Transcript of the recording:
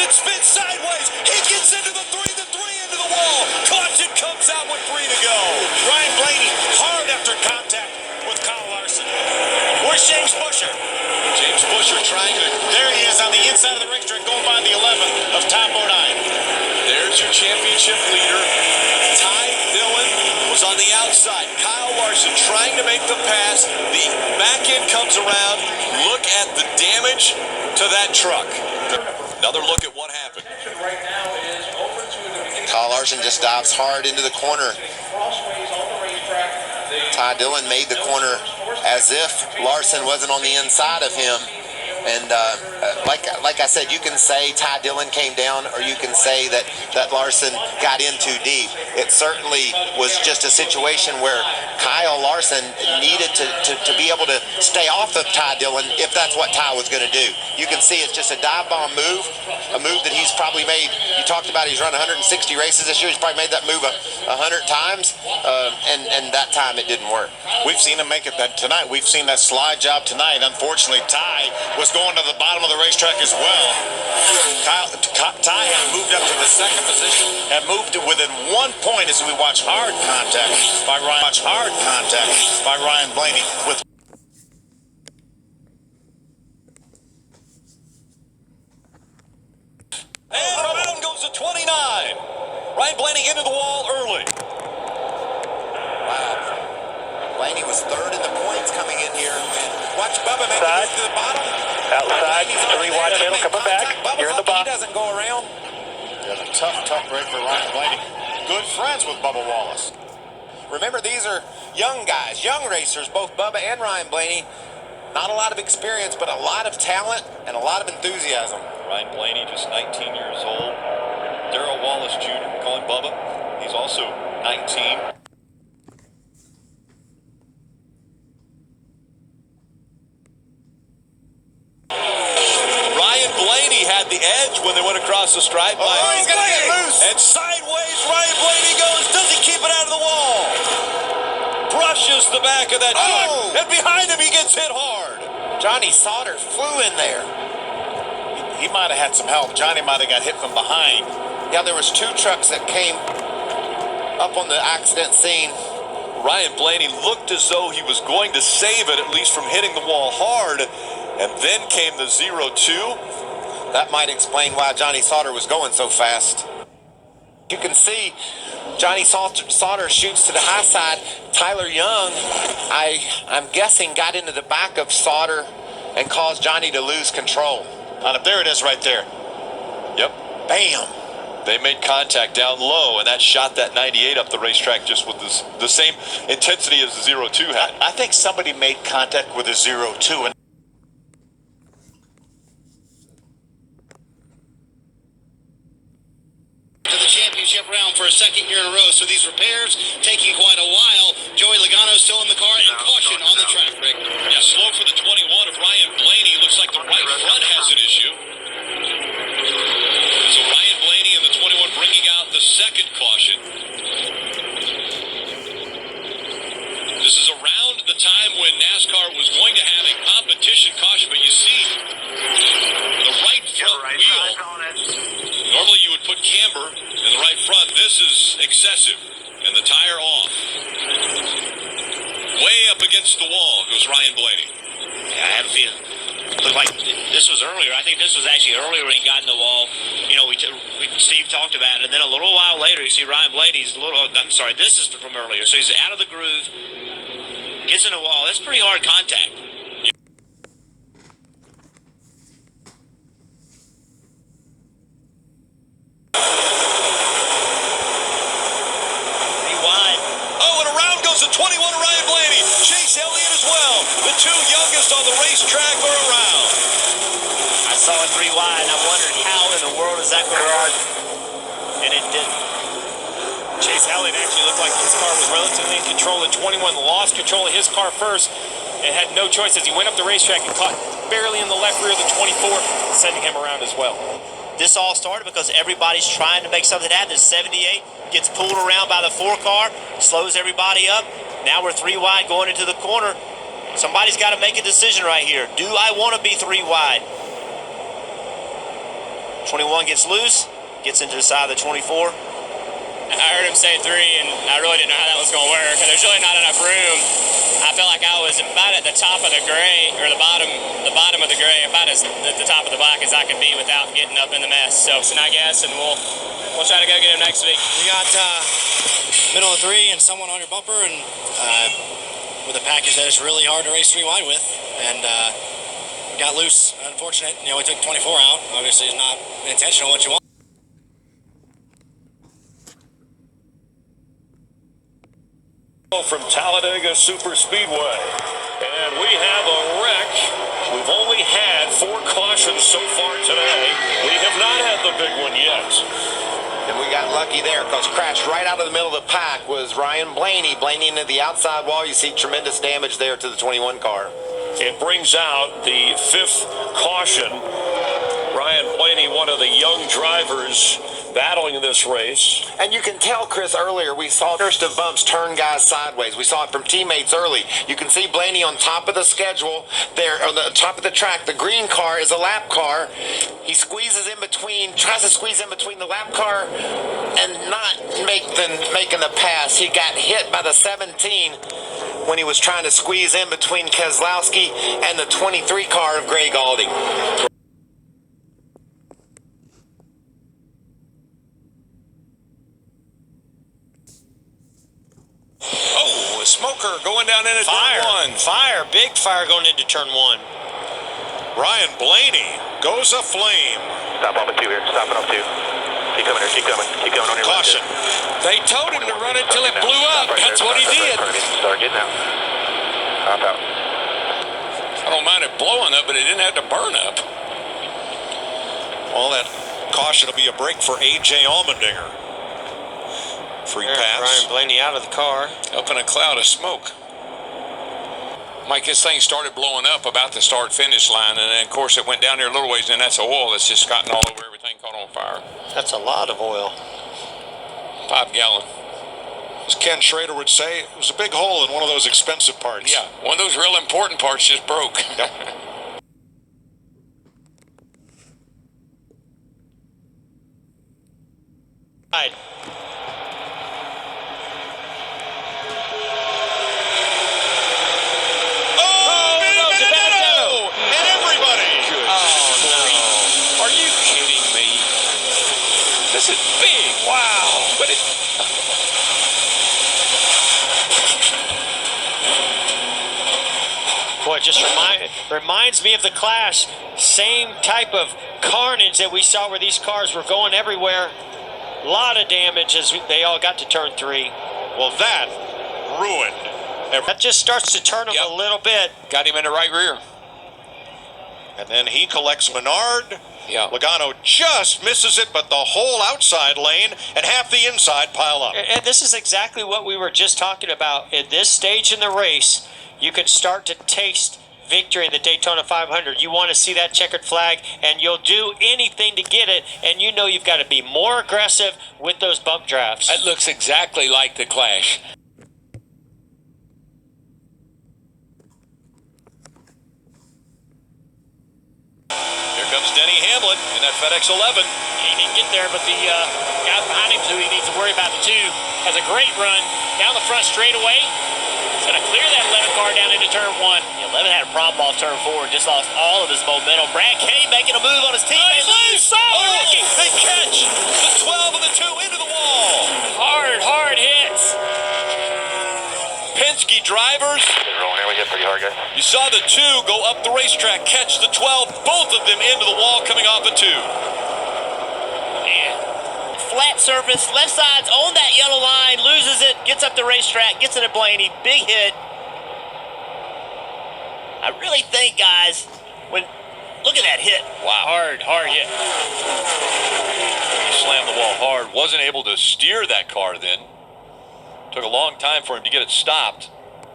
Larson spins sideways. He gets into the three into the wall. Caution comes out with 3 to go. Ryan Blaney hard after contact with Kyle Larson. Where's James Busher? James Busher trying to, there he is on the inside of the racetrack going by the 11 of Tom Bodine. There's your championship leader. Ty Dillon was on the outside. Kyle Larson trying to make the pass. The back end comes around. Look at the damage to that truck. Another look at what happened. Kyle Larson just dives hard into the corner. Ty Dillon made the corner as if Larson wasn't on the inside of him. And like I said, you can say Ty Dillon came down, or you can say that Larson got in too deep. It certainly was just a situation where Kyle Larson needed to be able to stay off of Ty Dillon if that's what Ty was going to do. You can see it's just a dive bomb move, a move that he's probably made. You talked about he's run 160 races this year. He's probably made that move 100 times, and that time it didn't work. We've seen him make it tonight. We've seen that slide job tonight. Unfortunately, Ty was going to the bottom of the racetrack as well. Ty had moved up to the second position and moved to within 1 point as we watch hard contact by Ryan Blaney with. And around goes to 29. Ryan Blaney into the wall early. Wow. Blaney was third in the points coming in here. Watch Bubba make it to the bottom. Outside, 3 wide middle, coming back. You're in the box. He doesn't go around. Yeah, a tough break for Ryan Blaney. Good friends with Bubba Wallace. Remember, these are young guys, young racers, both Bubba and Ryan Blaney. Not a lot of experience, but a lot of talent and a lot of enthusiasm. Ryan Blaney, just 19 years old. Darrell Wallace Jr., call him Bubba. He's also 19. Ryan Blaney had the edge when they went across the stripe line. Oh, he's going to get loose. And sideways, Ryan Blaney goes. Does he keep it out of the wall? Brushes the back of that truck. And behind him, he gets hit hard. Johnny Sauter flew in there. He might have had some help. Johnny might have got hit from behind. Yeah, there was 2 trucks that came up on the accident scene. Ryan Blaney looked as though he was going to save it, at least from hitting the wall hard. And then came the 0-2. That might explain why Johnny Sauter was going so fast. You can see Johnny Sauter shoots to the high side. Tyler Young, I'm guessing, got into the back of Sauter and caused Johnny to lose control. There it is right there. Yep. Bam. They made contact down low, and that shot that 98 up the racetrack just with the same intensity as the 0-2 had. I think somebody made contact with a 0-2. And to the championship round for a second year in a row, so these repairs taking quite a while. Joey Logano still in the car, and caution on the track, Rick. Yeah, slow for the 21 of Ryan Blaney. Looks like the right front has an issue. So Ryan Blaney and the 21 bringing out the second caution. This is around the time when NASCAR was going to have a competition caution, but you see the right front wheel. Normally you would put camber in the right front. This is excessive, and the tire off. Way up against the wall goes Ryan Blaney. Yeah, I have a feeling. Looked like this was earlier. I think this was actually earlier when he got in the wall. You know, Steve talked about it, and then a little while later, you see Ryan Blaney's this is from earlier. So he's out of the groove, gets in the wall. That's pretty hard contact. The 21 of Ryan Blaney, Chase Elliott as well. The 2 youngest on the racetrack are around. I saw it 3 wide, and I wondered how in the world is that going to work, and it didn't. Chase Elliott actually looked like his car was relatively in control. The 21 lost control of his car first and had no choice as he went up the racetrack and caught barely in the left rear of the 24, sending him around as well. This all started because everybody's trying to make something happen. 78 gets pulled around by the 4 car, slows everybody up. Now we're 3 wide going into the corner. Somebody's got to make a decision right here. Do I want to be 3 wide? 21 gets loose, gets into the side of the 24. I heard him say 3, and I really didn't know how that was going to work. There's really not enough room. I felt like I was about at the top of the gray, or the bottom of the gray, about as at the top of the black as I could be without getting up in the mess. So I guess, and we'll try to go get him next week. You got middle of 3 and someone on your bumper, and with a package that is really hard to race 3 wide with, and got loose. Unfortunate. We took 24 out. Obviously, it's not intentional what you want. From Talladega Super Speedway, and we have a wreck. We've only had 4 cautions so far today. We have not had the big one yet. And we got lucky there because crashed right out of the middle of the pack was Ryan Blaney. Blaney into the outside wall. You see tremendous damage there to the 21 car. It brings out the 5th caution. Ryan Blaney, one of the young drivers battling this race. And you can tell, Chris, earlier we saw burst of bumps turn guys sideways. We saw it from teammates early. You can see Blaney on top of the schedule there, on the top of the track. The green car is a lap car. He squeezes in between, tries to squeeze in between the lap car and not making the pass. He got hit by the 17 when he was trying to squeeze in between Keselowski and the 23 car of Greg Alding. Oh, a smoker going down into Fire. turn 1. Fire. Big fire going into turn 1. Ryan Blaney goes aflame. Stop off at 2 here. Stopping off 2. Keep coming here. Keep coming. Keep coming on your Caution. left. They told him to run it till it blew up. That's what he did. Start getting out. Hop out. I don't mind it blowing up, but it didn't have to burn up. Well, that caution will be a break for A.J. Allmendinger. Free pass. Ryan Blaney out of the car. Up in a cloud of smoke. Mike, this thing started blowing up about the start-finish line, and then, of course, it went down there a little ways, and that's oil that's just gotten all over everything, caught on fire. That's a lot of oil. 5 gallon. As Ken Schrader would say, it was a big hole in one of those expensive parts. Yeah, one of those real important parts just broke. Yep. Right. And everybody. Oh, no. Are you kidding me? This is big. Wow. But Boy, it just reminds me of the Clash. Same type of carnage that we saw where these cars were going everywhere. A lot of damage as they all got to turn 3. well, that ruined. That just starts to turn him a little bit. Got him in the right rear. And then he collects Menard. Yeah. Logano just misses it, but the whole outside lane and half the inside pile up. And this is exactly what we were just talking about. At this stage in the race, you can start to taste victory in the Daytona 500. You want to see that checkered flag, and you'll do anything to get it, and you know you've got to be more aggressive with those bump drafts. That looks exactly like the Clash. Here comes Denny Hamlin in that FedEx 11. He didn't get there, but the guy behind him, who he needs to worry about, the 2, has a great run down the front straightaway. He's going to clear that 11 car down into turn 1. The 11 had a problem off turn 4 and just lost all of his momentum. Brad Kay making a move on his teammate. They catch the 12 and the 2 into the wall. Hard hits. Penske drivers. Rolling here. We hit pretty hard, guys. You saw the 2 go up the racetrack, catch the 12, both of them into the wall coming off a 2. Man. Flat surface, left side's on that yellow line, loses it, gets up the racetrack, gets it at Blaney, big hit. I really think, guys, look at that hit. Wow. Hard hit. He slammed the wall hard, wasn't able to steer that car then. Took a long time for him to get it stopped.